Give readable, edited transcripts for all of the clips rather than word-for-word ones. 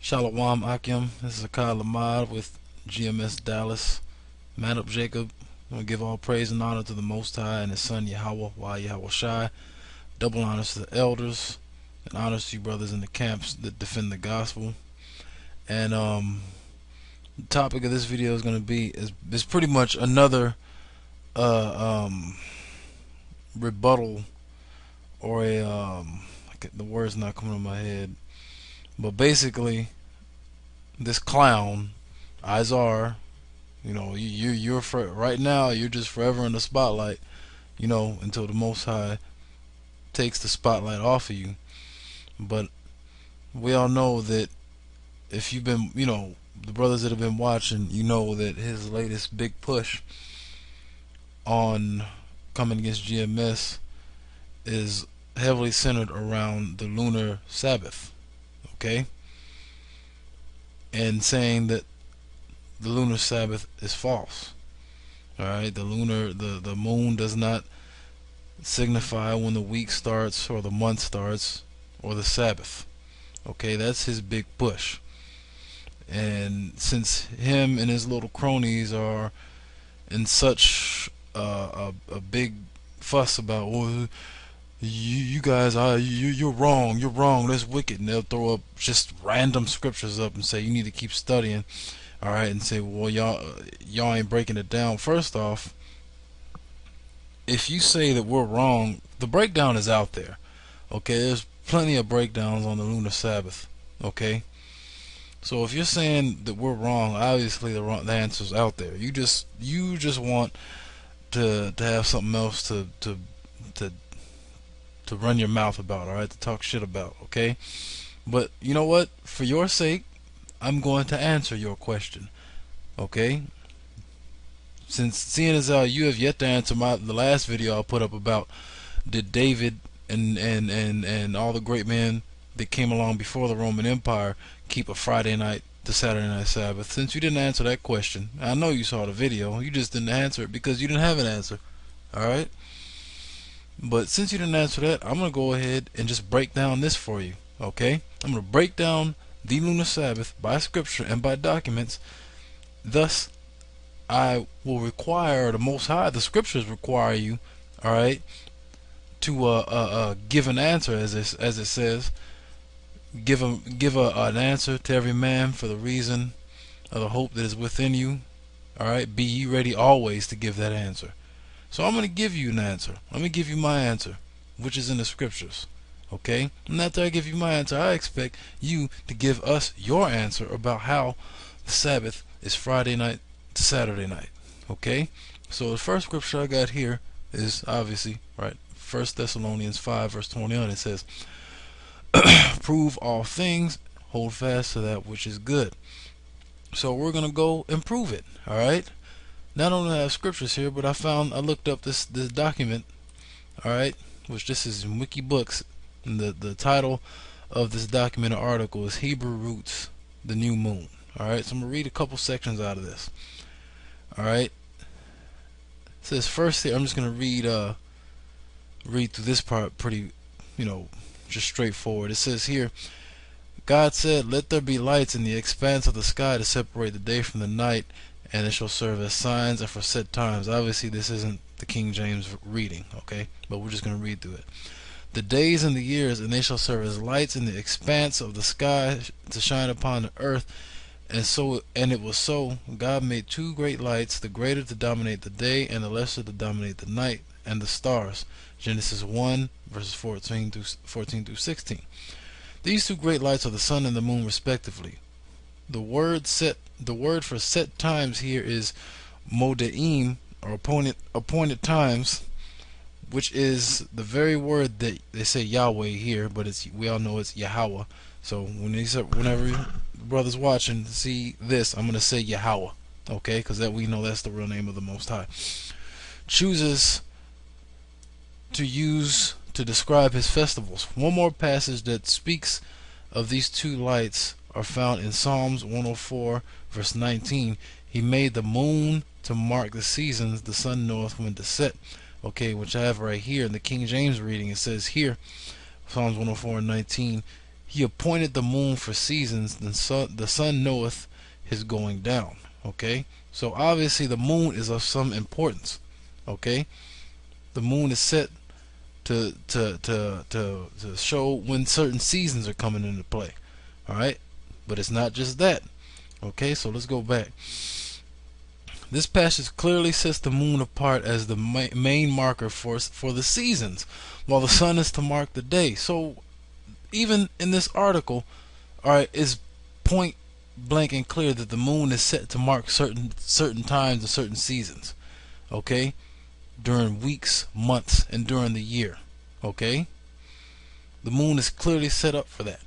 Shalom Akim. This is Akai Lamad with GMS Dallas. Man up Jacob. I want to give all praise and honor to the Most High and His Son Yahweh, Yahweh Shai. Double honors to the elders and honors to you brothers in the camps that defend the gospel. And the topic of this video is going to be is pretty much another rebuttal or the word's not coming to my head, but basically this clown Izar, you're right now you're just forever in the spotlight, until the Most High takes the spotlight off of you. But we all know that if you've been, the brothers that have been watching, that his latest big push on coming against GMS is heavily centered around the lunar Sabbath, okay? And saying that the lunar Sabbath is false. Alright, the moon does not signify when the week starts or the month starts or the Sabbath. Okay, that's his big push. And since him and his little cronies are in such a big fuss about, well, you guys you're wrong, that's wicked, and they'll throw up just random scriptures up and say you need to keep studying, alright, and say, well, y'all ain't breaking it down. First off, if you say that we're wrong, the breakdown is out there. Okay, there's plenty of breakdowns on the lunar Sabbath. Okay, so if you're saying that we're wrong, obviously the answer's out there. You just want to have something else to run your mouth about, alright, to talk shit about, okay? But you know what? For your sake, I'm going to answer your question, okay? Since seeing as how you have yet to answer the last video I put up about did David and all the great men that came along before the Roman Empire keep a Friday night to Saturday night Sabbath. Since you didn't answer that question, I know you saw the video, you just didn't answer it because you didn't have an answer, alright? But since you didn't answer that, I'm going to go ahead and just break down this for you, okay? I'm going to break down the lunar Sabbath by scripture and by documents. Thus, I will require the Most High, the scriptures require you, alright, to give an answer, as it says. Give an answer to every man for the reason of the hope that is within you. Alright, be ye ready always to give that answer. So I'm going to give you an answer. Let me give you my answer, which is in the scriptures. Okay? And after I give you my answer, I expect you to give us your answer about how the Sabbath is Friday night to Saturday night. Okay? So the first scripture I got here is obviously, right, 1 Thessalonians 5 verse 21. It says, prove all things, hold fast to that which is good. So we're going to go and prove it. Alright? Not only have scriptures here, but I looked up this document, alright, which this is in WikiBooks, and the title of this document or article is Hebrew Roots, the New Moon. Alright, so I'm going to read a couple sections out of this. Alright, it says first here, I'm just going to read through this part pretty, just straightforward. It says here, God said, let there be lights in the expanse of the sky to separate the day from the night, and it shall serve as signs and for set times. Obviously this isn't the King James reading, okay, but we're just going to read through it. The days and the years, and they shall serve as lights in the expanse of the sky to shine upon the earth. And it was so. God made two great lights, the greater to dominate the day and the lesser to dominate the night, and the stars. Genesis 1 verses 14 through 16. These two great lights are the sun and the moon respectively. The word for set times here is modeim, or appointed times, which is the very word that they say Yahweh here, but we all know it's Yahweh. So whenever brothers watching see this, I'm gonna say Yahweh, okay? Because we know that's the real name of the Most High. Chooses to use to describe his festivals. One more passage that speaks of these two lights are found in Psalms 104 verse 19. He made the moon to mark the seasons, the sun knoweth when to set. Okay, which I have right here in the King James reading. It says here, Psalms 104 and 19, He appointed the moon for seasons, the sun knoweth his going down. Okay, so obviously the moon is of some importance. Okay, the moon is set to show when certain seasons are coming into play. All right, but it's not just that. Okay, so let's go back. This passage clearly sets the moon apart as the main marker for the seasons, while the sun is to mark the day. So even in this article, all right, is point blank and clear that the moon is set to mark certain times and certain seasons. Okay, during weeks, months, and during the year. Okay, the moon is clearly set up for that.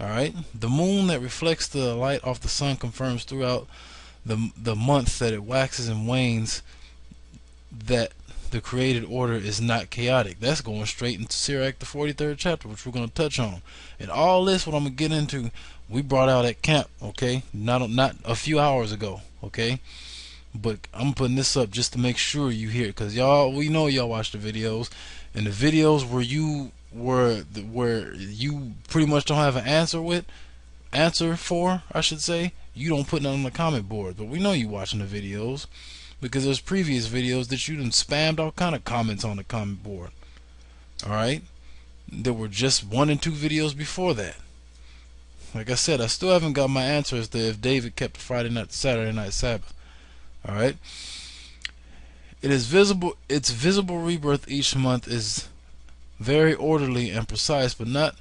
All right, the moon that reflects the light off the sun confirms throughout the month that it waxes and wanes that the created order is not chaotic. That's going straight into Sirach, the 43rd chapter, which we're going to touch on. And all this, what I'm going to get into, we brought out at camp, okay? Not a few hours ago, okay? But I'm putting this up just to make sure you hear it, because y'all, we know y'all watch the videos, and the videos where you pretty much don't have an answer for, I should say, you don't put nothing on the comment board. But we know you watching the videos, because there's previous videos that you done spammed all kind of comments on the comment board. Alright, there were just 1 and 2 videos before that. Like I said, I still haven't got my answer as to if David kept the Friday night to Saturday night Sabbath. Alright, its visible rebirth each month is very orderly and precise, but not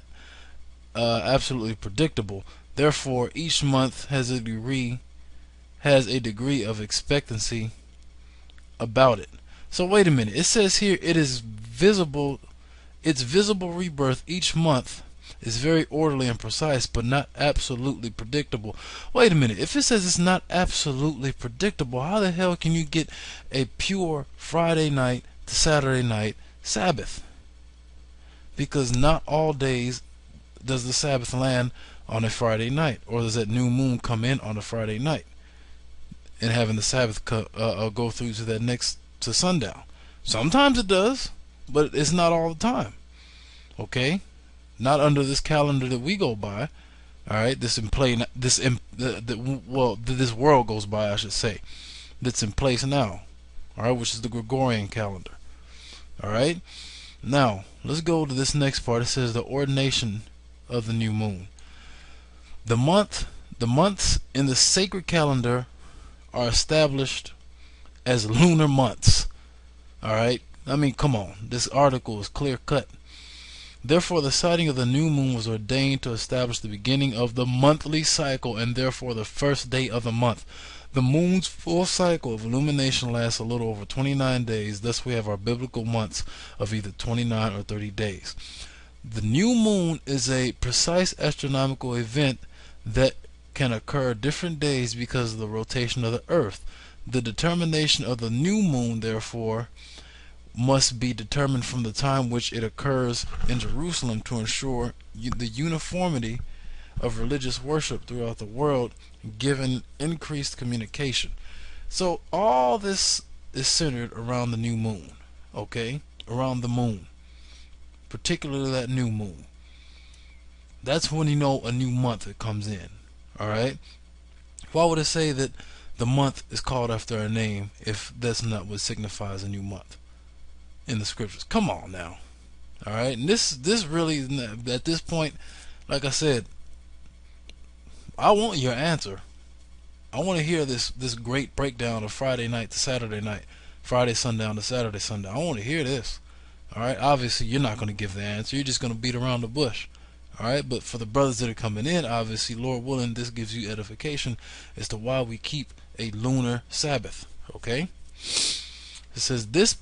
absolutely predictable. Therefore, each month has a degree of expectancy about it. So wait a minute. It says here its visible rebirth each month is very orderly and precise, but not absolutely predictable. Wait a minute. If it says it's not absolutely predictable, how the hell can you get a pure Friday night to Saturday night Sabbath? Because not all days does the Sabbath land on a Friday night, or does that new moon come in on a Friday night, and having the Sabbath go through to that next to sundown. Sometimes it does, but it's not all the time. Okay, not under this calendar that we go by. All right, this world goes by, I should say, that's in place now. All right, which is the Gregorian calendar. All right, now let's go to this next part. It says the ordination of the new moon. The months in the sacred calendar are established as lunar months. Alright? I mean, come on. This article is clear cut. Therefore, the sighting of the new moon was ordained to establish the beginning of the monthly cycle, and therefore the first day of the month. The moon's full cycle of illumination lasts a little over 29 days. Thus, we have our biblical months of either 29 or 30 days. The new moon is a precise astronomical event that can occur different days because of the rotation of the earth. The determination of the new moon, therefore, must be determined from the time which it occurs in Jerusalem to ensure the uniformity of religious worship throughout the world, given increased communication. So all this is centered around the new moon, okay? Around the moon, particularly that new moon. That's when you know a new month it comes in. Alright? Why would it say that the month is called after a name if that's not what signifies a new month in the scriptures? Come on now. Alright? And this really, at this point, like I said, I want your answer. I want to hear this great breakdown of Friday night to Saturday night, Friday sundown to Saturday sundown. I want to hear this. Alright? Obviously, you're not going to give the answer. You're just going to beat around the bush. Alright, but for the brothers that are coming in, obviously, Lord willing, this gives you edification as to why we keep a lunar Sabbath. Okay? It says, this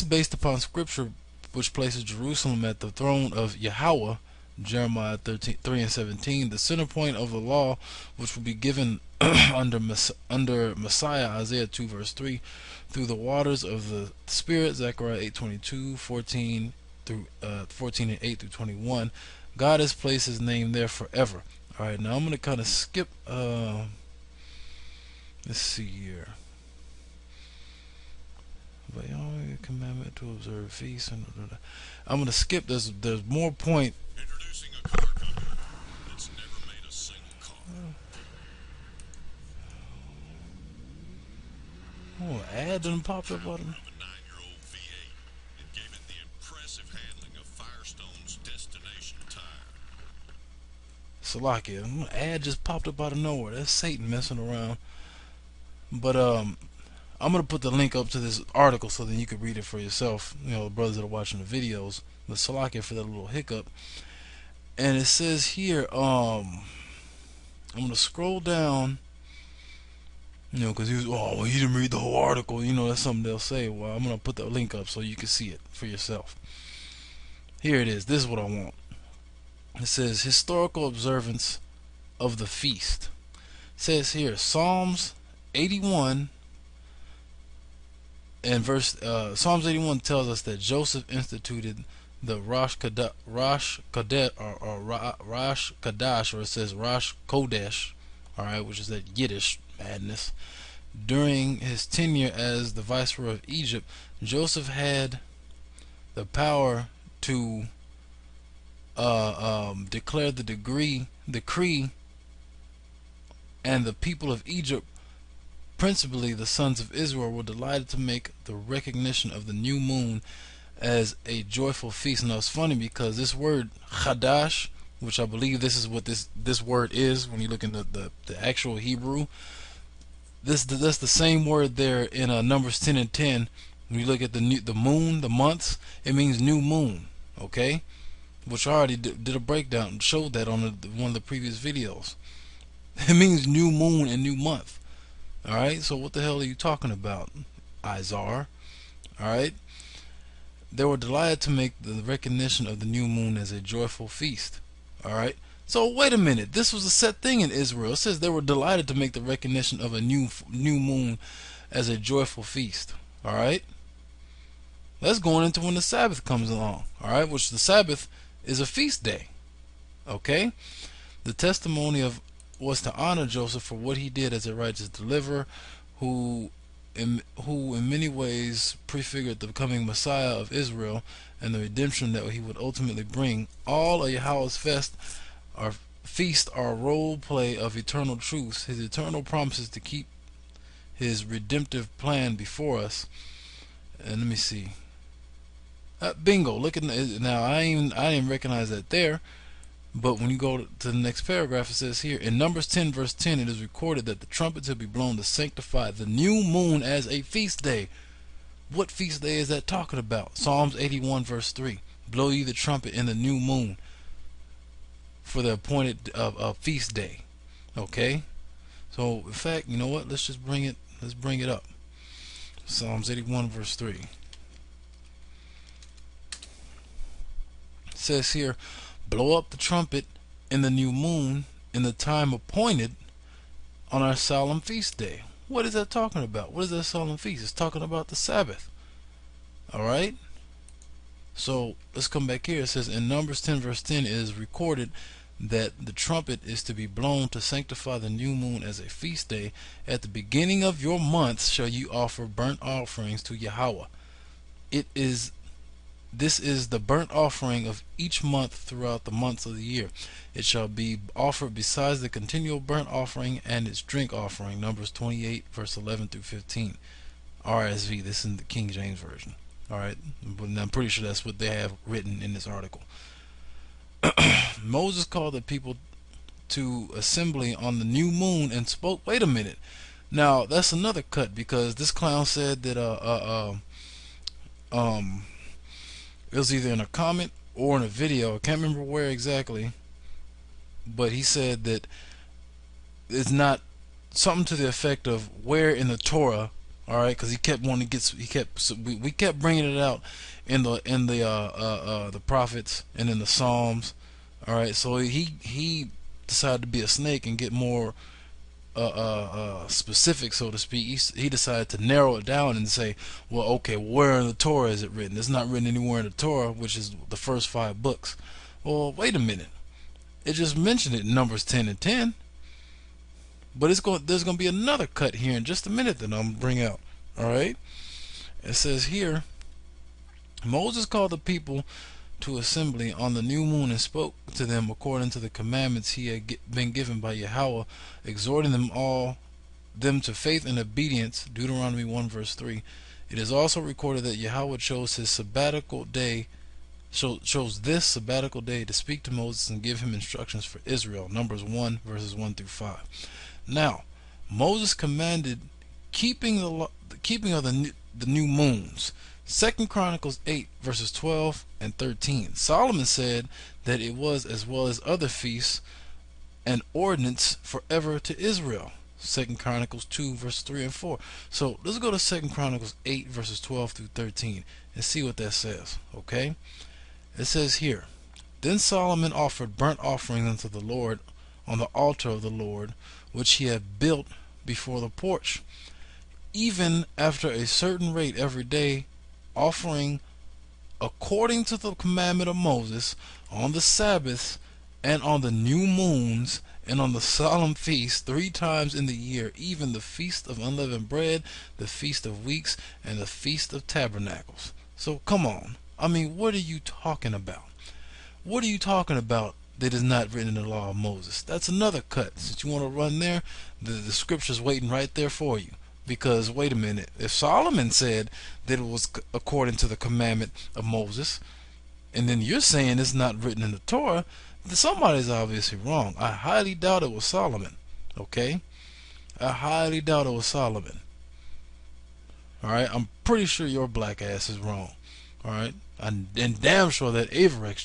based upon scripture which places Jerusalem at the throne of Yahweh, Jeremiah 3:17, the center point of the law which will be given under Messiah, Isaiah 2 verse 3, through the waters of the Spirit, Zechariah 8:22, 14 and 8 through 21. God has placed his name there forever. Alright, now I'm going to kind of skip, let's see here. But commandment to observe feasts. I'm going to skip, there's more point. Introducing a car company Oh, ad done popped up on. From a 9-year-old V8 and gave it the impressive handling of Firestone's Destination Tire. Salakia. Ad just popped up out of nowhere. That's Satan messing around. But I'm gonna put the link up to this article so then you can read it for yourself. You know, the brothers that are watching the videos. But Salakia for that little hiccup. And it says here, I'm gonna scroll down. You know, because he was, oh, well, you didn't read the whole article. You know, that's something they'll say. Well, I'm gonna put the link up so you can see it for yourself. Here it is. This is what I want. It says historical observance of the feast. It says here Psalms 81 and Psalms 81 tells us that Joseph instituted the Rosh Kodesh, or it says Rosh Kodesh, all right, which is that Yiddish madness. During his tenure as the viceroy of Egypt, Joseph had the power to declare the decree, and the people of Egypt, principally the sons of Israel, were delighted to make the recognition of the new moon as a joyful feast. Now it's funny because this word Chadash, which I believe this is what this word is when you look in the actual Hebrew, that's the same word there in Numbers 10 and 10. When you look at the moon, the months, it means new moon. Okay, which I already did a breakdown and showed that on one of the previous videos. It means new moon and new month. Alright, so what the hell are you talking about, Izar? Alright, they were delighted to make the recognition of the new moon as a joyful feast. Alright, so wait a minute, this was a set thing in Israel. It says they were delighted to make the recognition of a new moon as a joyful feast. Alright, let's go into when the Sabbath comes along. Alright, which the Sabbath is a feast day. Okay, the testimony of was to honor Joseph for what he did as a righteous deliverer, who in many ways prefigured the coming Messiah of Israel and the redemption that he would ultimately bring. All of Yahweh's feast are a role play of eternal truths, his eternal promises to keep his redemptive plan before us. And let me see. Bingo! Look at now. I didn't recognize that there. But when you go to the next paragraph, it says here, in Numbers 10 verse 10, it is recorded that the trumpets will be blown to sanctify the new moon as a feast day. What feast day is that talking about? Psalms 81 verse 3. Blow ye the trumpet in the new moon for the appointed feast day. Okay? So, in fact, you know what? Let's bring it up. Psalms 81 verse 3. It says here, blow up the trumpet in the new moon in the time appointed on our solemn feast day. What is that talking about? What is that solemn feast? It's talking about the Sabbath. Alright? So let's come back here. It says in Numbers 10 verse 10 it is recorded that the trumpet is to be blown to sanctify the new moon as a feast day. At the beginning of your months shall you offer burnt offerings to Yahweh. This is the burnt offering of each month throughout the months of the year. It shall be offered besides the continual burnt offering and its drink offering. Numbers 28 verse 11 through 15. RSV. This is the King James Version. Alright, but I'm pretty sure that's what they have written in this article. Moses called the people to assembly on the new moon and spoke. Wait a minute. Now that's another cut, because this clown said that it was either in a comment or in a video. I can't remember where exactly, but he said that it's not something to the effect of where in the Torah. All right, because he kept wanting to get. We kept bringing it out in the prophets and in the Psalms. All right, so he decided to be a snake and get more specific, so to speak. He decided to narrow it down and say, well, okay, where in the Torah is it written? It's not written anywhere in the Torah, which is the first 5 books. Well, wait a minute. It just mentioned it in Numbers 10 and 10. But there's going to be another cut here in just a minute that I'm going to bring out. Alright? It says here, Moses called the people to assembly on the new moon and spoke to them according to the commandments he had been given by Yahweh, exhorting them all them to faith and obedience, Deuteronomy 1 verse 3. It is also recorded that Yahweh chose his sabbatical day, chose this sabbatical day to speak to Moses and give him instructions for Israel, Numbers 1 verses 1 through 5. Now, Moses commanded keeping of the new moons, 2 Chronicles 8 verses 12 and 13. Solomon said that it was, as well as other feasts, an ordinance forever to Israel, 2 Chronicles 2 verse 3 and 4. So let's go to 2 Chronicles 8 verses 12 through 13 and see what that says. Okay, it says here, then Solomon offered burnt offerings unto the Lord on the altar of the Lord, which he had built before the porch, even after a certain rate every day, offering according to the commandment of Moses on the Sabbaths and on the new moons and on the solemn feasts 3 times in the year, even the feast of unleavened bread, the feast of weeks, and the feast of tabernacles. So come on, I mean, what are you talking about? What are you talking about that is not written in the law of Moses? That's another cut. Since you want to run there, the scripture's waiting right there for you. Because wait a minute, if Solomon said that it was according to the commandment of Moses, and then you're saying it's not written in the Torah, then somebody's obviously wrong. I highly doubt it was Solomon. Okay, I highly doubt it was Solomon. Alright, I'm pretty sure your black ass is wrong. Alright, and damn sure that Averex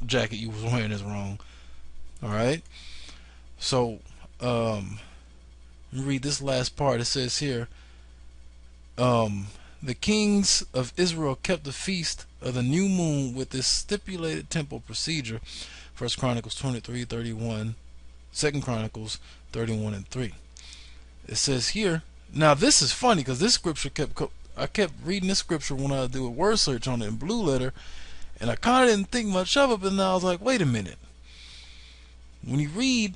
jacket you was wearing is wrong. Alright, so read this last part. It says here, the kings of Israel kept the feast of the new moon with this stipulated temple procedure, 1 Chronicles 23:31, 2 Chronicles 31 and 3. It says here, now this is funny because this scripture I kept reading this scripture when I do a word search on it in Blue Letter, and I kind of didn't think much of it, but now I was like, wait a minute. When you read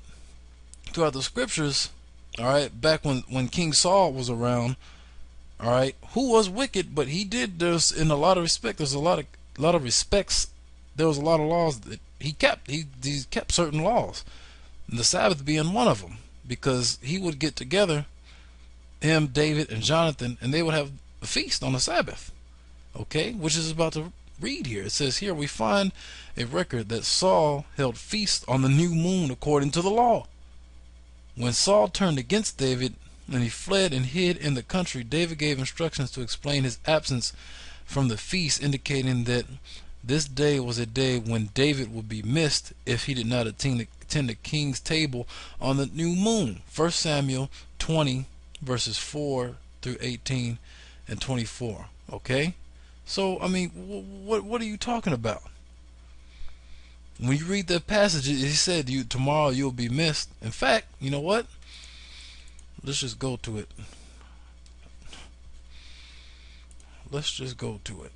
throughout the scriptures, alright, back when King Saul was around, alright, who was wicked, but he did, there's in a lot of respect, there's a lot of respects, there was a lot of laws that he kept. He kept certain laws, and the Sabbath being one of them, because he would get together, him, David, and Jonathan, and they would have a feast on the Sabbath. Okay, which is about to read here. It says here, we find a record that Saul held feast on the new moon according to the law. When Saul turned against David and he fled and hid in the country, David gave instructions to explain his absence from the feast, indicating that this day was a day when David would be missed if he did not attend the king's table on the new moon. 1 Samuel 20 verses 4 through 18 and 24. Okay, so I mean, what are you talking about? When you read that passage, he said, tomorrow you'll be missed. In fact, you know what? Let's just go to it. Let's just go to it.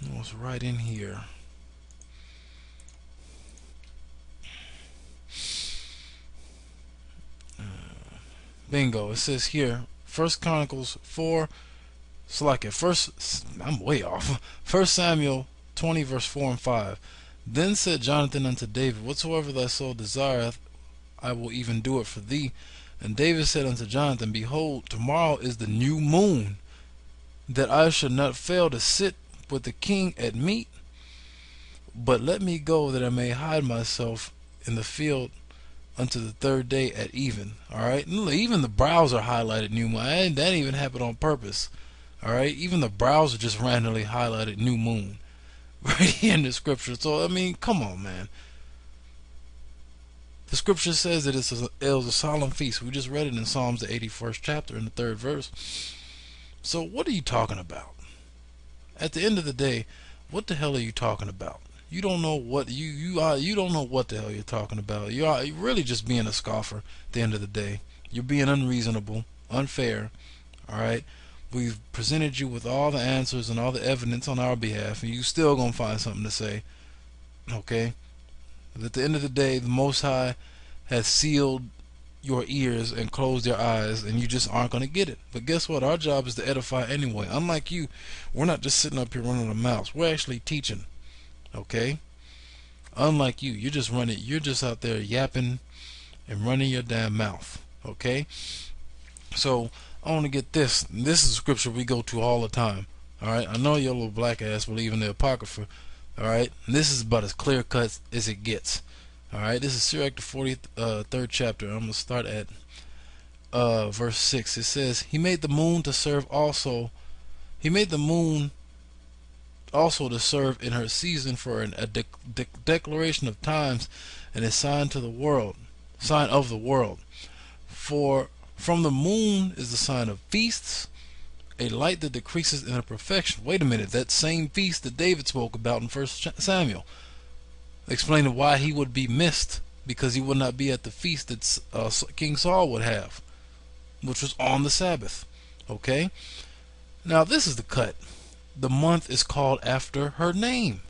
It was right in here. Bingo. It says here, 1 Chronicles 4. I'm way off. 1 Samuel 20 verse 4 and 5. Then said Jonathan unto David, whatsoever thy soul desireth, I will even do it for thee. And David said unto Jonathan, behold, tomorrow is the new moon, that I should not fail to sit with the king at meat. But let me go, that I may hide myself in the field unto the 3rd day at even. Alright, even the brows are highlighted new moon. That didn't even happen on purpose. Alright, even the brows are just randomly highlighted new moon right here in the scripture. So I mean, come on, man. The scripture says that it was a solemn feast. We just read it in Psalms the 81st chapter in the 3rd verse. So what are you talking about? At the end of the day, what the hell are you talking about? You don't know what you don't know what the hell you're talking about. You're really just being a scoffer at the end of the day. You're being unreasonable, unfair. Alright? We've presented you with all the answers and all the evidence on our behalf, and you still gonna find something to say. Okay? But at the end of the day, the Most High has sealed your ears and closed your eyes, and you just aren't gonna get it. But guess what? Our job is to edify anyway. Unlike you, we're not just sitting up here running our mouths. We're actually teaching. Okay? Unlike you, you're just out there yapping and running your damn mouth. Okay? So I want to get this. This is a scripture we go to all the time. Alright? I know your little black ass believe in the Apocrypha. Alright? This is about as clear cut as it gets. Alright? This is Sirach the 43rd chapter. I'm going to start at verse 6. It says, He made the moon to serve also. He made the moon also to serve in her season for a declaration of times and a sign of the world. For from the moon is the sign of feasts, a light that decreases in her perfection. Wait a minute, that same feast that David spoke about in 1 Samuel, explaining why he would be missed, because he would not be at the feast that King Saul would have, which was on the Sabbath. Okay? Now this is the cut. The month is called after her name.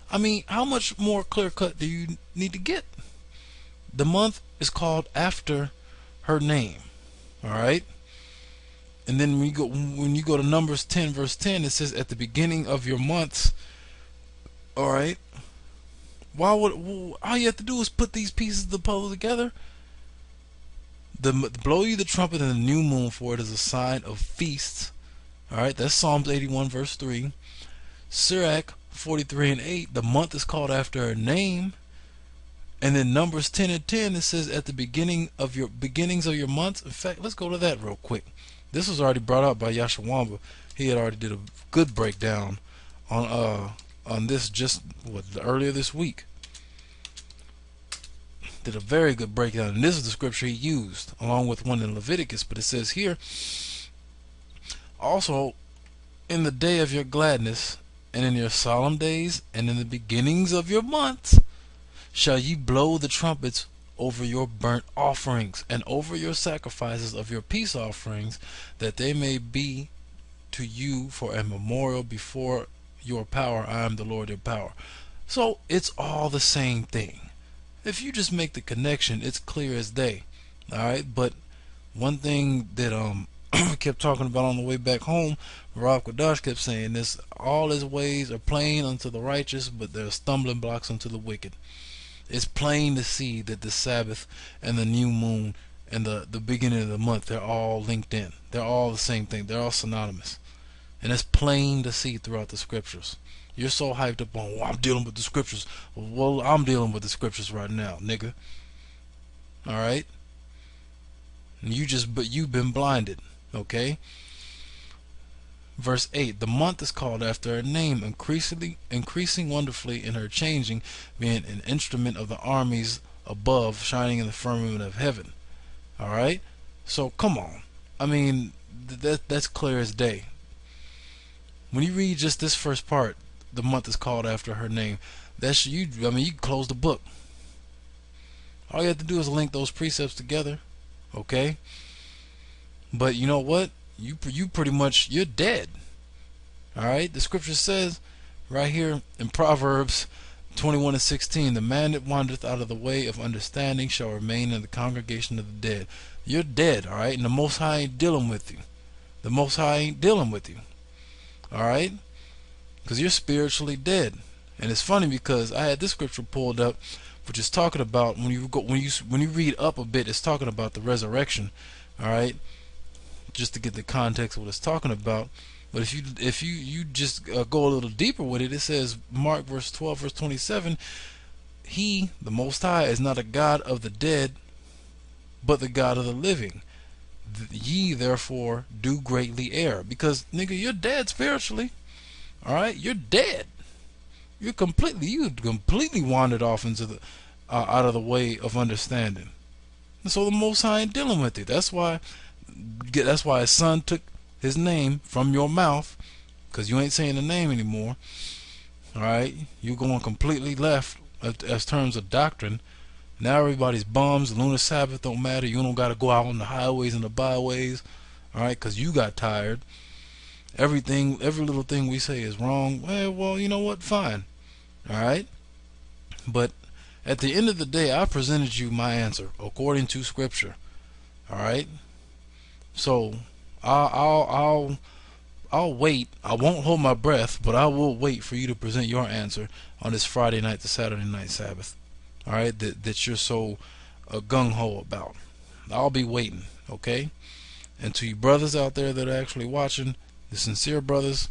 I mean, how much more clear cut do you need to get? The month is called after her name. Alright? And then when you go to Numbers 10 verse 10, it says at the beginning of your months. Alright? All you have to do is put these pieces of the puzzle together. Blow you the trumpet in the new moon, for it is a sign of feasts. Alright, that's Psalms 81 verse 3. Sirach 43 and 8, the month is called after her name. And then Numbers 10 and 10, it says at the beginnings of your months. In fact, let's go to that real quick. This was already brought up by Yashawamba. He had already did a good breakdown on this just earlier this week. Did a very good breakdown, and this is the scripture he used along with one in Leviticus. But it says here, also in the day of your gladness and in your solemn days and in the beginnings of your months shall ye blow the trumpets over your burnt offerings and over your sacrifices of your peace offerings, that they may be to you for a memorial before your power. I am the Lord your power. So it's all the same thing. If you just make the connection, it's clear as day. Alright, but one thing that we kept talking about on the way back home, Rob Kodash kept saying this: all his ways are plain unto the righteous, but they're stumbling blocks unto the wicked. It's plain to see that the Sabbath and the new moon and the beginning of the month, they're all linked in. They're all the same thing. They're all synonymous. And it's plain to see throughout the scriptures. You're so hyped up on, well, I'm dealing with the scriptures. Well, I'm dealing with the scriptures right now, nigga. Alright? But you've been blinded. Okay? Verse 8, the month is called after her name, increasing wonderfully in her changing, being an instrument of the armies above, shining in the firmament of heaven. Alright? So, come on. I mean, that's clear as day. When you read just this first part, the month is called after her name, you can close the book. All you have to do is link those precepts together. Okay? But you know what? You pretty much, you're dead. Alright? The scripture says right here in Proverbs 21 and 16, the man that wandereth out of the way of understanding shall remain in the congregation of the dead. You're dead, alright? And the Most High ain't dealing with you. The Most High ain't dealing with you. Alright? Because you're spiritually dead. And it's funny because I had this scripture pulled up, which is talking about when you read up a bit, it's talking about the resurrection. Alright? Just to get the context of what it's talking about. But if you just go a little deeper with it, it says, Mark verse 12 verse 27, He, the Most High, is not a God of the dead, but the God of the living. Ye therefore do greatly err. Because nigga, you're dead spiritually. Alright, you're dead. You completely wandered off into the out of the way of understanding. And so the Most High ain't dealing with you. That's why His Son took His name from your mouth, because you ain't saying the name anymore. Alright, you're going completely left as terms of doctrine. Now everybody's bums. The lunar Sabbath don't matter. You don't got to go out on the highways and the byways. Alright, because you got tired. Every little thing we say is wrong. Well, you know what? Fine. Alright? But at the end of the day, I presented you my answer according to Scripture. Alright? So, I'll I'll wait. I won't hold my breath, but I will wait for you to present your answer on this Friday night to Saturday night Sabbath. All right, that you're so gung ho about. I'll be waiting. Okay. And to you brothers out there that are actually watching, the sincere brothers,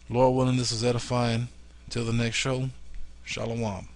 Lord willing, this is edifying. Until the next show, Shalom.